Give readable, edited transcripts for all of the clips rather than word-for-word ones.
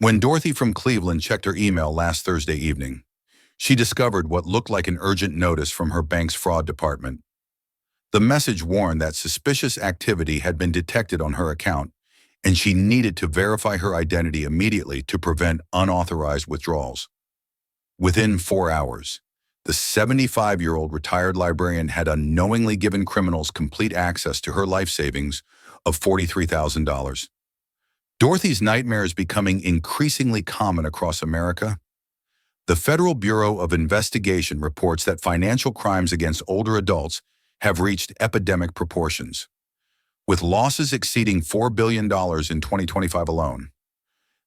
When Dorothy from Cleveland checked her email last Thursday evening, she discovered what looked like an urgent notice from her bank's fraud department. The message warned that suspicious activity had been detected on her account, and she needed to verify her identity immediately to prevent unauthorized withdrawals. Within 4 hours, the 75-year-old retired librarian had unknowingly given criminals complete access to her life savings of $43,000. Dorothy's nightmare is becoming increasingly common across America. The Federal Bureau of Investigation reports that financial crimes against older adults have reached epidemic proportions, with losses exceeding $4 billion in 2025 alone.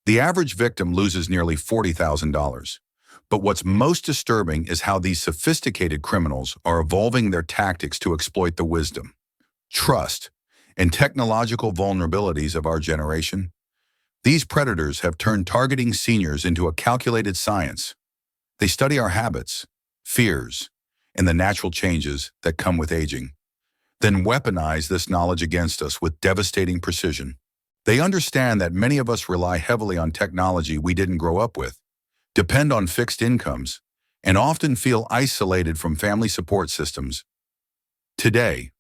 The average victim loses nearly $40,000. But what's most disturbing is how these sophisticated criminals are evolving their tactics to exploit the wisdom, trust, and technological vulnerabilities of our generation. These predators have turned targeting seniors into a calculated science. They study our habits, fears, and the natural changes that come with aging, then weaponize this knowledge against us with devastating precision. They understand that many of us rely heavily on technology we didn't grow up with, depend on fixed incomes, and often feel isolated from family support systems. Today,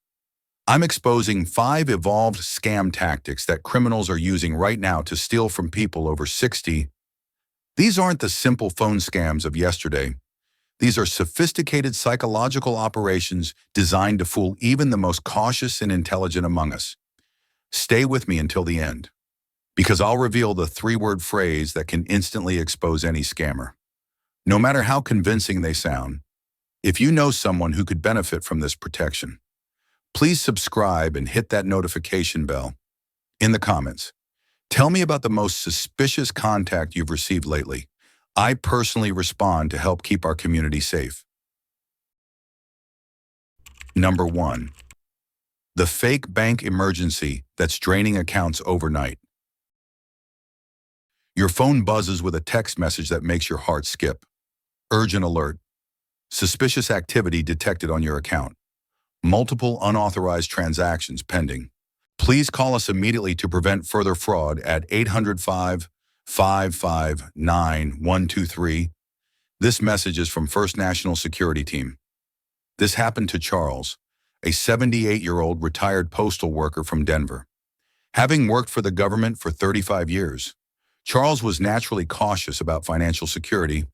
I'm exposing 5 evolved scam tactics that criminals are using right now to steal from people over 60. These aren't the simple phone scams of yesterday. These are sophisticated psychological operations designed to fool even the most cautious and intelligent among us. Stay with me until the end, because I'll reveal the 3-word phrase that can instantly expose any scammer. No matter how convincing they sound, if you know someone who could benefit from this protection, please subscribe and hit that notification bell. In the comments, tell me about the most suspicious contact you've received lately. I personally respond to help keep our community safe. Number 1. The fake bank emergency that's draining accounts overnight. Your phone buzzes with a text message that makes your heart skip. Urgent alert. Suspicious activity detected on your account. Multiple unauthorized transactions pending. Please call us immediately to prevent further fraud at 800-555-9123. This message is from First National Security Team. This happened to Charles, a 78-year-old retired postal worker from Denver. Having worked for the government for 35 years, Charles was naturally cautious about financial security.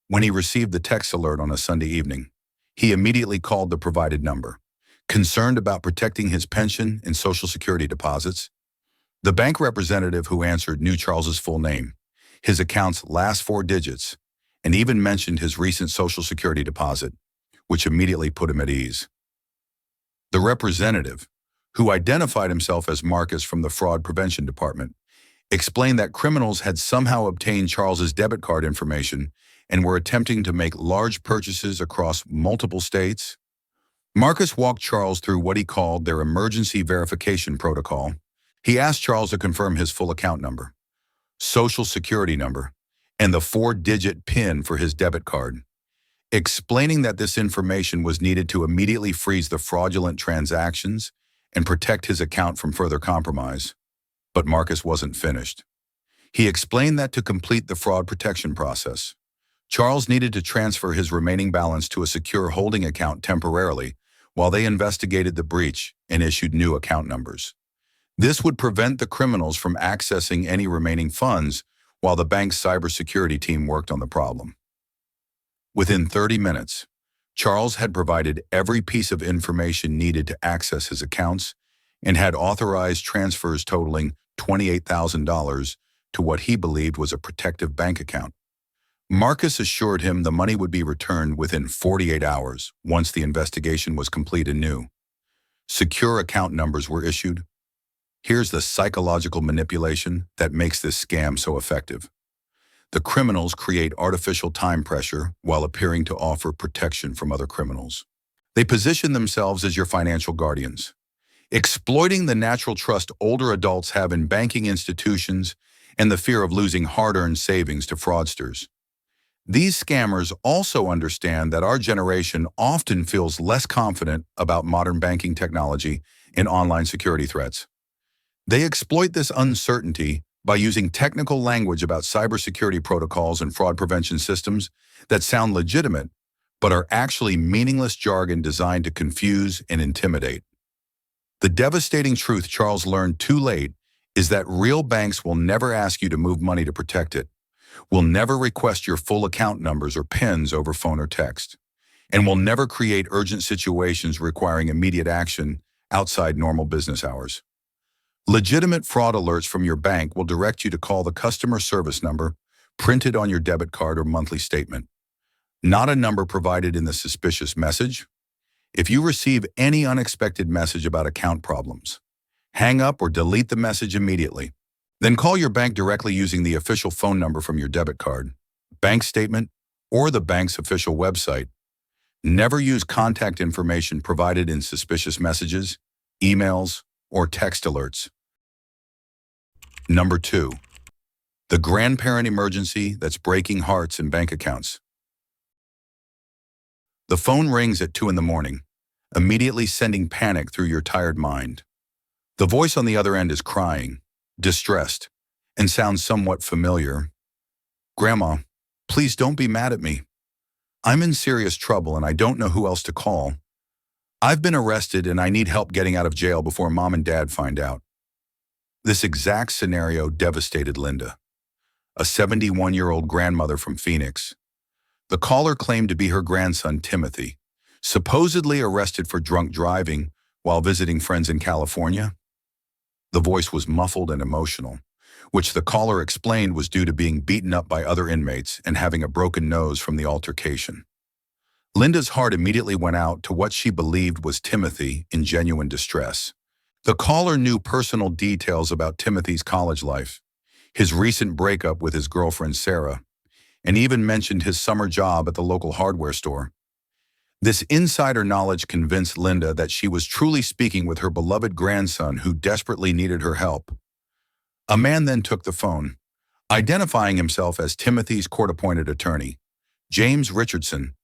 When he received the text alert on a Sunday evening, he immediately called the provided number, concerned about protecting his pension and Social Security deposits. The bank representative who answered knew Charles's full name, his account's last 4 digits, and even mentioned his recent Social Security deposit, which immediately put him at ease. The representative, who identified himself as Marcus from the Fraud Prevention Department, explained that criminals had somehow obtained Charles's debit card information and were attempting to make large purchases across multiple states. Marcus walked Charles through what he called their emergency verification protocol. He asked Charles to confirm his full account number, Social Security number, and the 4-digit PIN for his debit card, explaining that this information was needed to immediately freeze the fraudulent transactions and protect his account from further compromise. But Marcus wasn't finished. He explained that to complete the fraud protection process, Charles needed to transfer his remaining balance to a secure holding account temporarily while they investigated the breach and issued new account numbers. This would prevent the criminals from accessing any remaining funds while the bank's cybersecurity team worked on the problem. Within 30 minutes, Charles had provided every piece of information needed to access his accounts and had authorized transfers totaling $28,000 to what he believed was a protective bank account. Marcus assured him the money would be returned within 48 hours once the investigation was complete and new. Secure account numbers were issued. Here's the psychological manipulation that makes this scam so effective. The criminals create artificial time pressure while appearing to offer protection from other criminals. They position themselves as your financial guardians, exploiting the natural trust older adults have in banking institutions and the fear of losing hard-earned savings to fraudsters. These scammers also understand that our generation often feels less confident about modern banking technology and online security threats. They exploit this uncertainty by using technical language about cybersecurity protocols and fraud prevention systems that sound legitimate but are actually meaningless jargon designed to confuse and intimidate. The devastating truth Charles learned too late is that real banks will never ask you to move money to protect it, will never request your full account numbers or PINs over phone or text, and will never create urgent situations requiring immediate action outside normal business hours. Legitimate fraud alerts from your bank will direct you to call the customer service number printed on your debit card or monthly statement, not a number provided in the suspicious message. If you receive any unexpected message about account problems, hang up or delete the message immediately. Then call your bank directly using the official phone number from your debit card, bank statement, or the bank's official website. Never use contact information provided in suspicious messages, emails, or text alerts. Number 2. The grandparent emergency that's breaking hearts and bank accounts. The phone rings at 2 in the morning, immediately sending panic through your tired mind. The voice on the other end is crying, distressed, and sounds somewhat familiar. "Grandma, please don't be mad at me. I'm in serious trouble and I don't know who else to call. I've been arrested and I need help getting out of jail before Mom and Dad find out." This exact scenario devastated Linda, a 71-year-old grandmother from Phoenix. The caller claimed to be her grandson, Timothy, supposedly arrested for drunk driving while visiting friends in California. The voice was muffled and emotional, which the caller explained was due to being beaten up by other inmates and having a broken nose from the altercation. Linda's heart immediately went out to what she believed was Timothy in genuine distress. The caller knew personal details about Timothy's college life, his recent breakup with his girlfriend Sarah, and even mentioned his summer job at the local hardware store. This insider knowledge convinced Linda that she was truly speaking with her beloved grandson who desperately needed her help. A man then took the phone, identifying himself as Timothy's court-appointed attorney, James Richardson.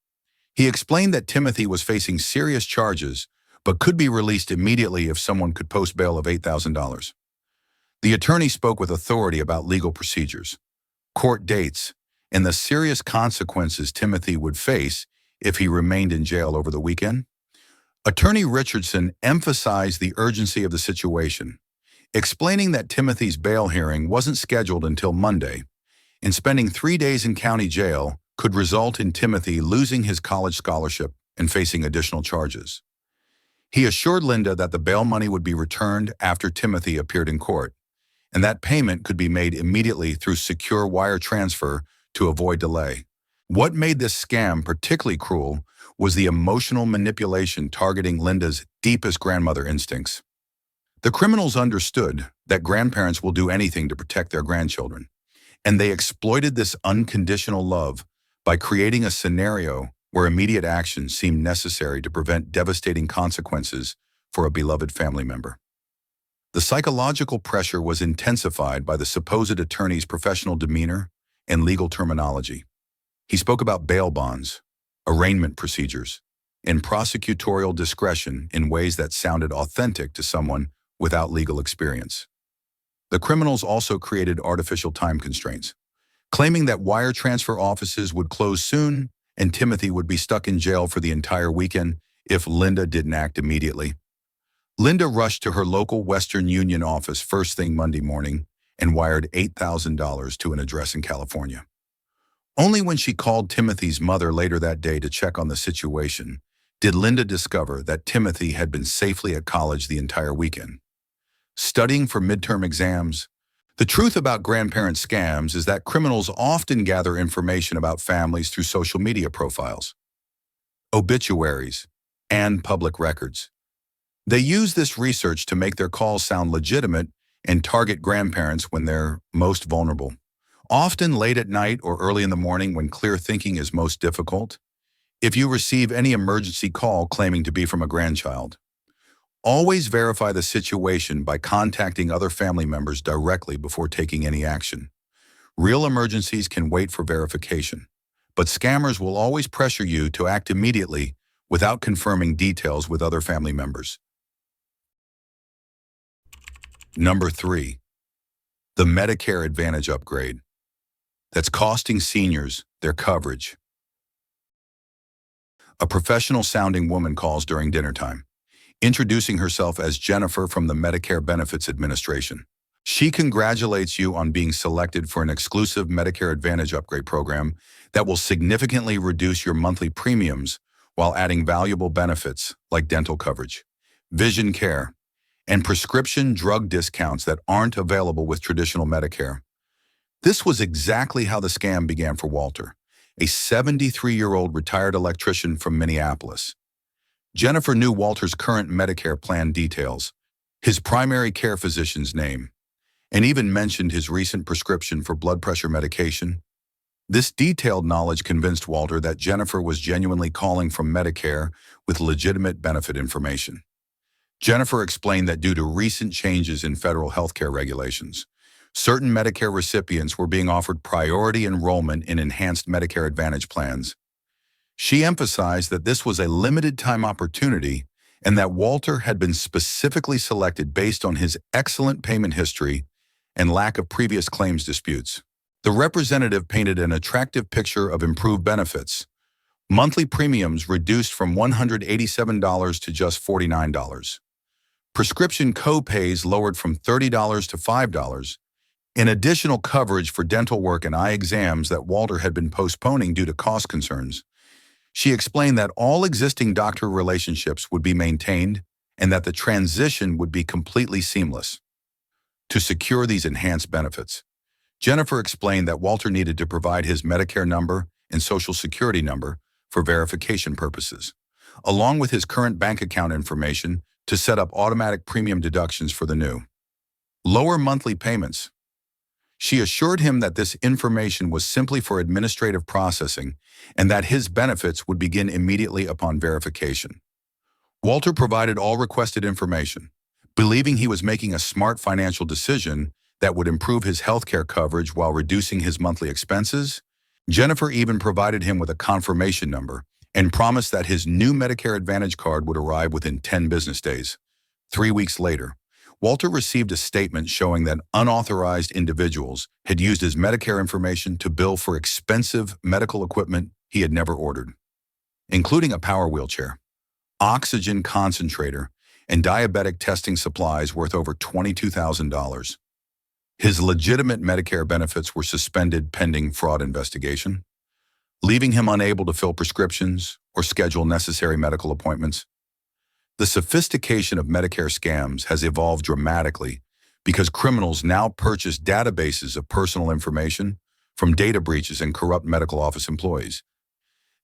He explained that Timothy was facing serious charges but could be released immediately if someone could post bail of $8,000. The attorney spoke with authority about legal procedures, court dates, and the serious consequences Timothy would face if he remained in jail over the weekend. Attorney Richardson emphasized the urgency of the situation, explaining that Timothy's bail hearing wasn't scheduled until Monday, and spending 3 days in county jail could result in Timothy losing his college scholarship and facing additional charges. He assured Linda that the bail money would be returned after Timothy appeared in court, and that payment could be made immediately through secure wire transfer to avoid delay. What made this scam particularly cruel was the emotional manipulation targeting Linda's deepest grandmother instincts. The criminals understood that grandparents will do anything to protect their grandchildren, and they exploited this unconditional love by creating a scenario where immediate action seemed necessary to prevent devastating consequences for a beloved family member. The psychological pressure was intensified by the supposed attorney's professional demeanor and legal terminology. He spoke about bail bonds, arraignment procedures, and prosecutorial discretion in ways that sounded authentic to someone without legal experience. The criminals also created artificial time constraints, claiming that wire transfer offices would close soon and Timothy would be stuck in jail for the entire weekend if Linda didn't act immediately. Linda rushed to her local Western Union office first thing Monday morning and wired $8,000 to an address in California. Only when she called Timothy's mother later that day to check on the situation did Linda discover that Timothy had been safely at college the entire weekend, studying for midterm exams. The truth about grandparent scams is that criminals often gather information about families through social media profiles, obituaries, and public records. They use this research to make their calls sound legitimate and target grandparents when they're most vulnerable, often late at night or early in the morning when clear thinking is most difficult. If you receive any emergency call claiming to be from a grandchild, always verify the situation by contacting other family members directly before taking any action. Real emergencies can wait for verification, but scammers will always pressure you to act immediately without confirming details with other family members. Number 3. The Medicare Advantage upgrade that's costing seniors their coverage. A professional-sounding woman calls during dinner time, introducing herself as Jennifer from the Medicare Benefits Administration. She congratulates you on being selected for an exclusive Medicare Advantage upgrade program that will significantly reduce your monthly premiums while adding valuable benefits like dental coverage, vision care, and prescription drug discounts that aren't available with traditional Medicare. This was exactly how the scam began for Walter, a 73-year-old retired electrician from Minneapolis. Jennifer knew Walter's current Medicare plan details, his primary care physician's name, and even mentioned his recent prescription for blood pressure medication. This detailed knowledge convinced Walter that Jennifer was genuinely calling from Medicare with legitimate benefit information. Jennifer explained that due to recent changes in federal healthcare regulations, certain Medicare recipients were being offered priority enrollment in enhanced Medicare Advantage plans. She emphasized that this was a limited-time opportunity and that Walter had been specifically selected based on his excellent payment history and lack of previous claims disputes. The representative painted an attractive picture of improved benefits. Monthly premiums reduced from $187 to just $49. Prescription co-pays lowered from $30 to $5, and additional coverage for dental work and eye exams that Walter had been postponing due to cost concerns. She explained that all existing doctor relationships would be maintained and that the transition would be completely seamless. To secure these enhanced benefits, Jennifer explained that Walter needed to provide his Medicare number and Social Security number for verification purposes, along with his current bank account information to set up automatic premium deductions for the new, lower monthly payments. She assured him that this information was simply for administrative processing and that his benefits would begin immediately upon verification. Walter provided all requested information, believing he was making a smart financial decision that would improve his healthcare coverage while reducing his monthly expenses. Jennifer even provided him with a confirmation number and promised that his new Medicare Advantage card would arrive within 10 business days. 3 weeks later, Walter received a statement showing that unauthorized individuals had used his Medicare information to bill for expensive medical equipment he had never ordered, including a power wheelchair, oxygen concentrator, and diabetic testing supplies worth over $22,000. His legitimate Medicare benefits were suspended pending fraud investigation, leaving him unable to fill prescriptions or schedule necessary medical appointments. The sophistication of Medicare scams has evolved dramatically because criminals now purchase databases of personal information from data breaches and corrupt medical office employees.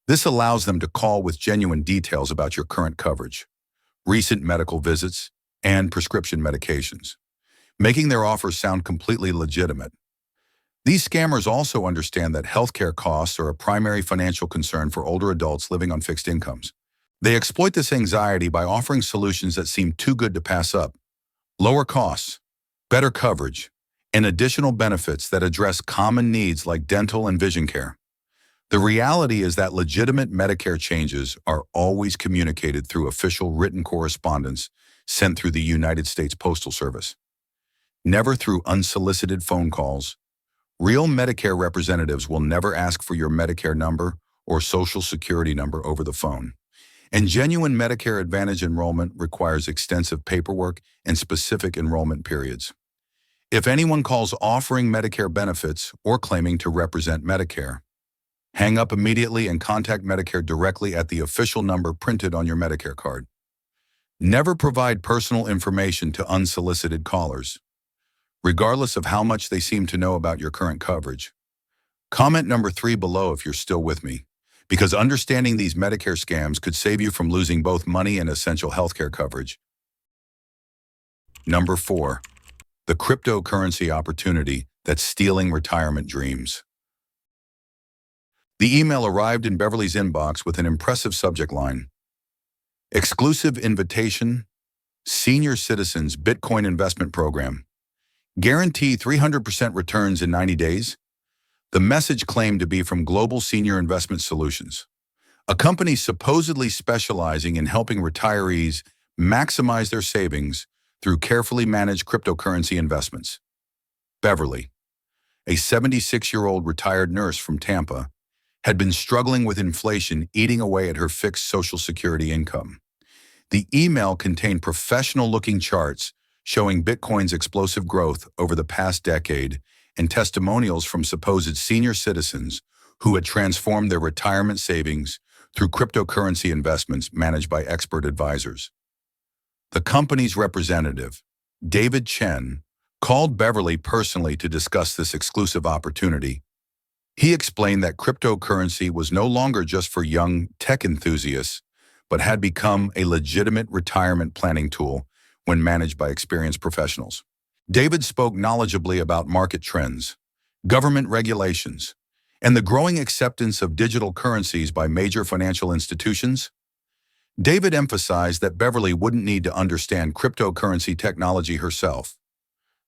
This allows them to call with genuine details about your current coverage, recent medical visits, and prescription medications, making their offers sound completely legitimate. These scammers also understand that healthcare costs are a primary financial concern for older adults living on fixed incomes. They exploit this anxiety by offering solutions that seem too good to pass up: lower costs, better coverage, and additional benefits that address common needs like dental and vision care. The reality is that legitimate Medicare changes are always communicated through official written correspondence sent through the United States Postal Service, never through unsolicited phone calls. Real Medicare representatives will never ask for your Medicare number or Social Security number over the phone. And genuine Medicare Advantage enrollment requires extensive paperwork and specific enrollment periods. If anyone calls offering Medicare benefits or claiming to represent Medicare, hang up immediately and contact Medicare directly at the official number printed on your Medicare card. Never provide personal information to unsolicited callers, regardless of how much they seem to know about your current coverage. Comment number 3 below if you're still with me, because understanding these Medicare scams could save you from losing both money and essential healthcare coverage. Number 4, the cryptocurrency opportunity that's stealing retirement dreams. The email arrived in Beverly's inbox with an impressive subject line: Exclusive Invitation, Senior Citizens Bitcoin Investment Program. Guarantee 300% returns in 90 days. The message claimed to be from Global Senior Investment Solutions, a company supposedly specializing in helping retirees maximize their savings through carefully managed cryptocurrency investments. Beverly, a 76-year-old retired nurse from Tampa, had been struggling with inflation eating away at her fixed Social Security income. The email contained professional-looking charts showing Bitcoin's explosive growth over the past decade and testimonials from supposed senior citizens who had transformed their retirement savings through cryptocurrency investments managed by expert advisors. The company's representative, David Chen, called Beverly personally to discuss this exclusive opportunity. He explained that cryptocurrency was no longer just for young tech enthusiasts, but had become a legitimate retirement planning tool when managed by experienced professionals. David spoke knowledgeably about market trends, government regulations, and the growing acceptance of digital currencies by major financial institutions. David emphasized that Beverly wouldn't need to understand cryptocurrency technology herself.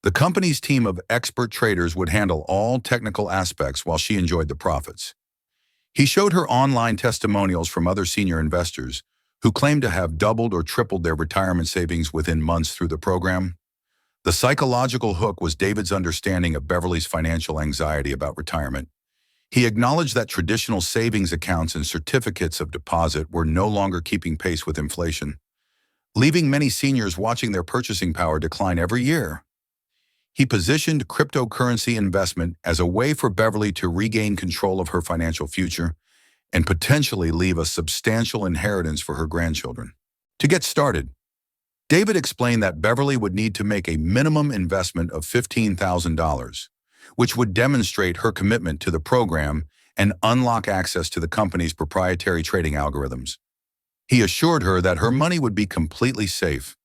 The company's team of expert traders would handle all technical aspects while she enjoyed the profits. He showed her online testimonials from other senior investors who claimed to have doubled or tripled their retirement savings within months through the program. The psychological hook was David's understanding of Beverly's financial anxiety about retirement. He acknowledged that traditional savings accounts and certificates of deposit were no longer keeping pace with inflation, leaving many seniors watching their purchasing power decline every year. He positioned cryptocurrency investment as a way for Beverly to regain control of her financial future and potentially leave a substantial inheritance for her grandchildren. To get started, David explained that Beverly would need to make a minimum investment of $15,000, which would demonstrate her commitment to the program and unlock access to the company's proprietary trading algorithms. He assured her that her money would be completely safe,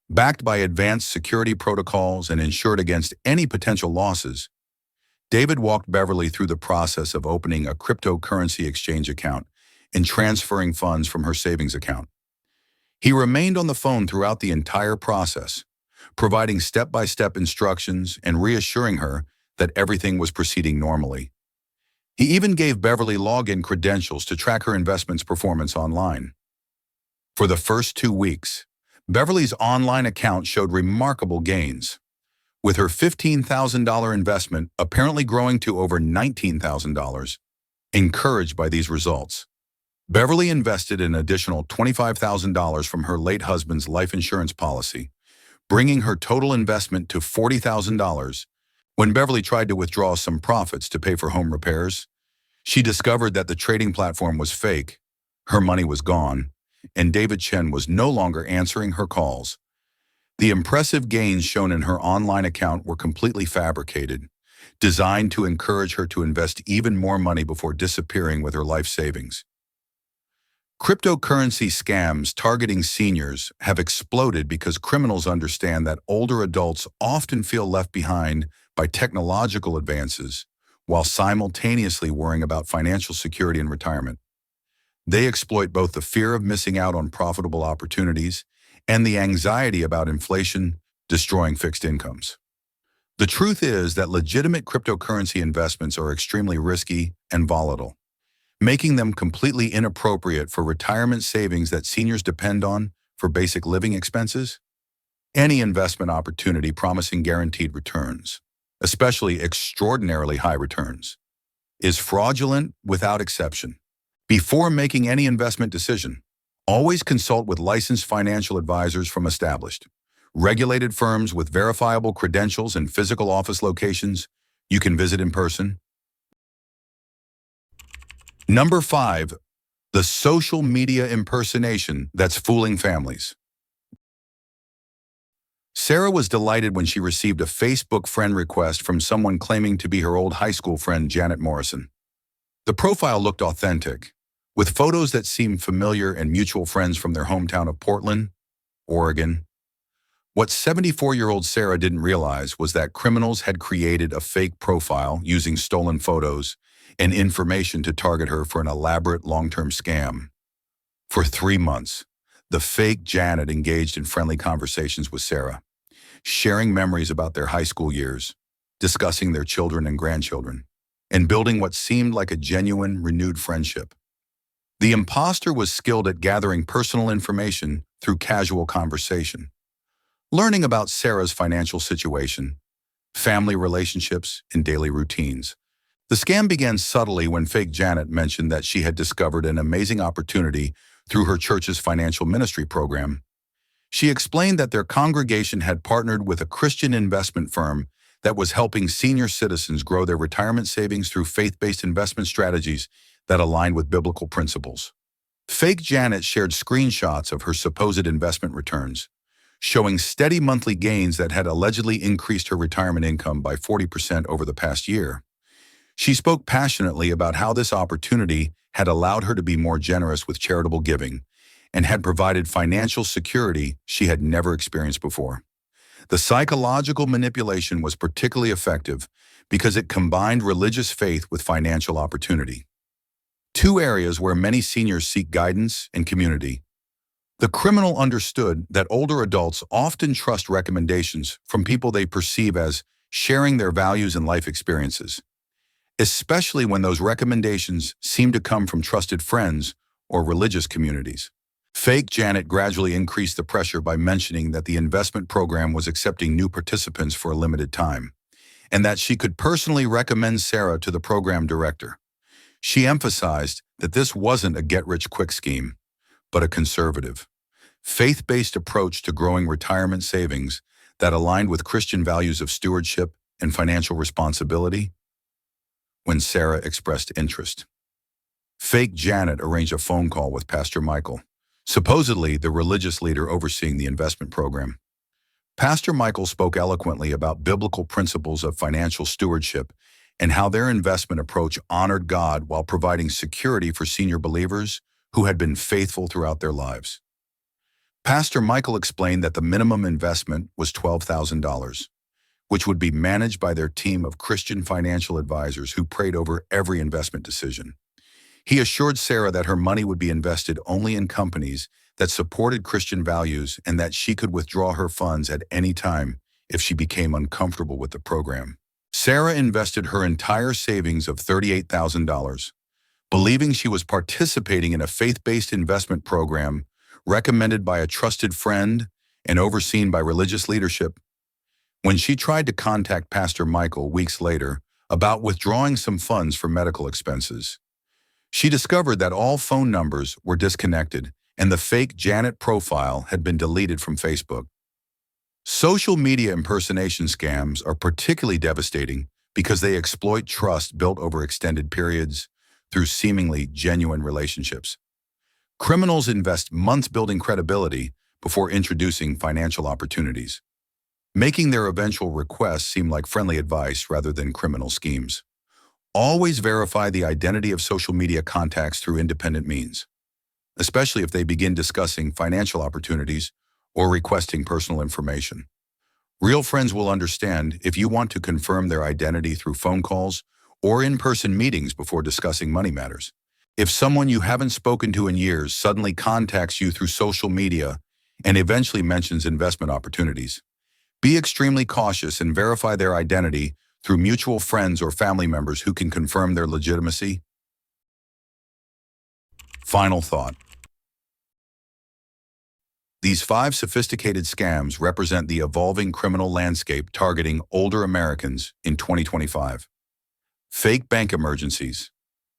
backed by advanced security protocols and insured against any potential losses. David walked Beverly through the process of opening a cryptocurrency exchange account and transferring funds from her savings account. He remained on the phone throughout the entire process, providing step-by-step instructions and reassuring her that everything was proceeding normally. He even gave Beverly login credentials to track her investment's performance online. For the first 2 weeks, Beverly's online account showed remarkable gains, with her $15,000 investment apparently growing to over $19,000. Encouraged by these results, Beverly invested an additional $25,000 from her late husband's life insurance policy, bringing her total investment to $40,000. When Beverly tried to withdraw some profits to pay for home repairs, she discovered that the trading platform was fake, her money was gone, and David Chen was no longer answering her calls. The impressive gains shown in her online account were completely fabricated, designed to encourage her to invest even more money before disappearing with her life savings. Cryptocurrency scams targeting seniors have exploded because criminals understand that older adults often feel left behind by technological advances while simultaneously worrying about financial security and retirement. They exploit both the fear of missing out on profitable opportunities and the anxiety about inflation destroying fixed incomes. The truth is that legitimate cryptocurrency investments are extremely risky and volatile, making them completely inappropriate for retirement savings that seniors depend on for basic living expenses. Any investment opportunity promising guaranteed returns, especially extraordinarily high returns, is fraudulent without exception. Before making any investment decision, always consult with licensed financial advisors from established, regulated firms with verifiable credentials and physical office locations you can visit in person. Number 5, the social media impersonation that's fooling families. Sarah was delighted when she received a Facebook friend request from someone claiming to be her old high school friend Janet Morrison. The profile looked authentic, with photos that seemed familiar and mutual friends from their hometown of Portland, Oregon. What 74-year-old Sarah didn't realize was that criminals had created a fake profile using stolen photos and information to target her for an elaborate long-term scam. For 3 months, the fake Janet engaged in friendly conversations with Sarah, sharing memories about their high school years, discussing their children and grandchildren, and building what seemed like a genuine, renewed friendship. The imposter was skilled at gathering personal information through casual conversation. Learning about Sarah's financial situation, family relationships, and daily routines. The scam began subtly when fake Janet mentioned that she had discovered an amazing opportunity through her church's financial ministry program. She explained that their congregation had partnered with a Christian investment firm that was helping senior citizens grow their retirement savings through faith-based investment strategies that aligned with biblical principles. Fake Janet shared screenshots of her supposed investment returns, showing steady monthly gains that had allegedly increased her retirement income by 40% over the past year. She spoke passionately about how this opportunity had allowed her to be more generous with charitable giving and had provided financial security she had never experienced before. The psychological manipulation was particularly effective because it combined religious faith with financial opportunity, two areas where many seniors seek guidance and community. The criminal understood that older adults often trust recommendations from people they perceive as sharing their values and life experiences, especially when those recommendations seem to come from trusted friends or religious communities. Fake Janet gradually increased the pressure by mentioning that the investment program was accepting new participants for a limited time, and that she could personally recommend Sarah to the program director. She emphasized that this wasn't a get-rich-quick scheme, but a conservative, faith-based approach to growing retirement savings that aligned with Christian values of stewardship and financial responsibility. When Sarah expressed interest, fake Janet arranged a phone call with Pastor Michael, supposedly the religious leader overseeing the investment program. Pastor Michael spoke eloquently about biblical principles of financial stewardship and how their investment approach honored God while providing security for senior believers who had been faithful throughout their lives. Pastor Michael explained that the minimum investment was $12,000, which would be managed by their team of Christian financial advisors who prayed over every investment decision. He assured Sarah that her money would be invested only in companies that supported Christian values and that she could withdraw her funds at any time if she became uncomfortable with the program. Sarah invested her entire savings of $38,000, believing she was participating in a faith-based investment program recommended by a trusted friend and overseen by religious leadership. When she tried to contact Pastor Michael weeks later about withdrawing some funds for medical expenses, she discovered that all phone numbers were disconnected and the fake Janet profile had been deleted from Facebook. Social media impersonation scams are particularly devastating because they exploit trust built over extended periods through seemingly genuine relationships. Criminals invest months building credibility before introducing financial opportunities, making their eventual requests seem like friendly advice rather than criminal schemes. Always verify the identity of social media contacts through independent means, especially if they begin discussing financial opportunities or requesting personal information. Real friends will understand if you want to confirm their identity through phone calls or in-person meetings before discussing money matters. If someone you haven't spoken to in years suddenly contacts you through social media and eventually mentions investment opportunities, be extremely cautious and verify their identity through mutual friends or family members who can confirm their legitimacy. Final thought. These 5 sophisticated scams represent the evolving criminal landscape targeting older Americans in 2025. Fake bank emergencies,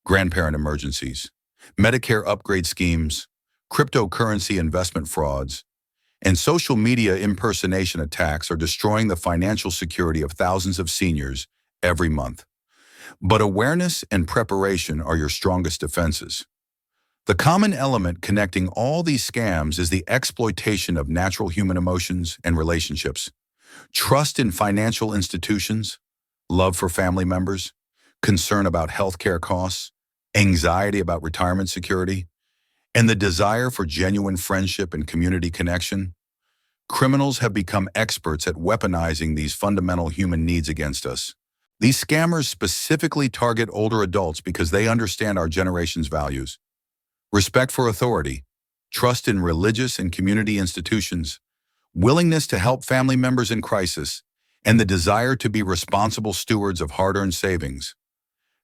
grandparent emergencies, Medicare upgrade schemes, cryptocurrency investment frauds, and social media impersonation attacks are destroying the financial security of thousands of seniors every month. But awareness and preparation are your strongest defenses. The common element connecting all these scams is the exploitation of natural human emotions and relationships, trust in financial institutions, love for family members, concern about healthcare costs, anxiety about retirement security, and the desire for genuine friendship and community connection. Criminals have become experts at weaponizing these fundamental human needs against us. These scammers specifically target older adults because they understand our generation's values: respect for authority, trust in religious and community institutions, willingness to help family members in crisis, and the desire to be responsible stewards of hard-earned savings.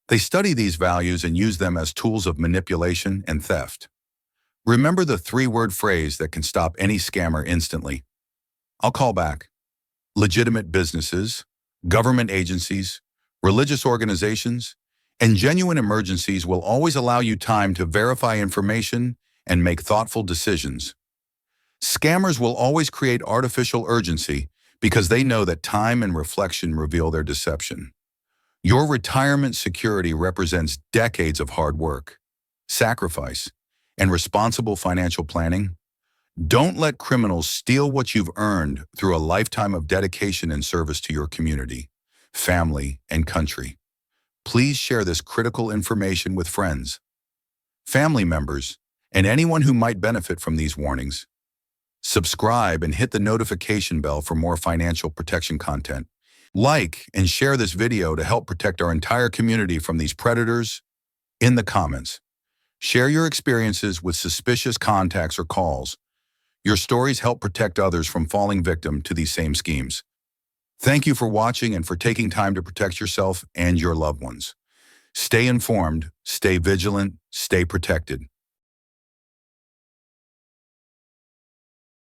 They study these values and use them as tools of manipulation and theft. Remember the 3-word phrase that can stop any scammer instantly. I'll call back. Legitimate businesses, Government agencies, religious organizations, and genuine emergencies will always allow you time to verify information and make thoughtful decisions. Scammers will always create artificial urgency because they know that time and reflection reveal their deception. Your retirement security represents decades of hard work, sacrifice, and responsible financial planning. Don't let criminals steal what you've earned through a lifetime of dedication and service to your community, family, and country. Please share this critical information with friends, family members, and anyone who might benefit from these warnings. Subscribe and hit the notification bell for more financial protection content. Like and share this video to help protect our entire community from these predators. In the comments, share your experiences with suspicious contacts or calls. Your stories help protect others from falling victim to these same schemes. Thank you for watching and for taking time to protect yourself and your loved ones. Stay informed, stay vigilant, stay protected.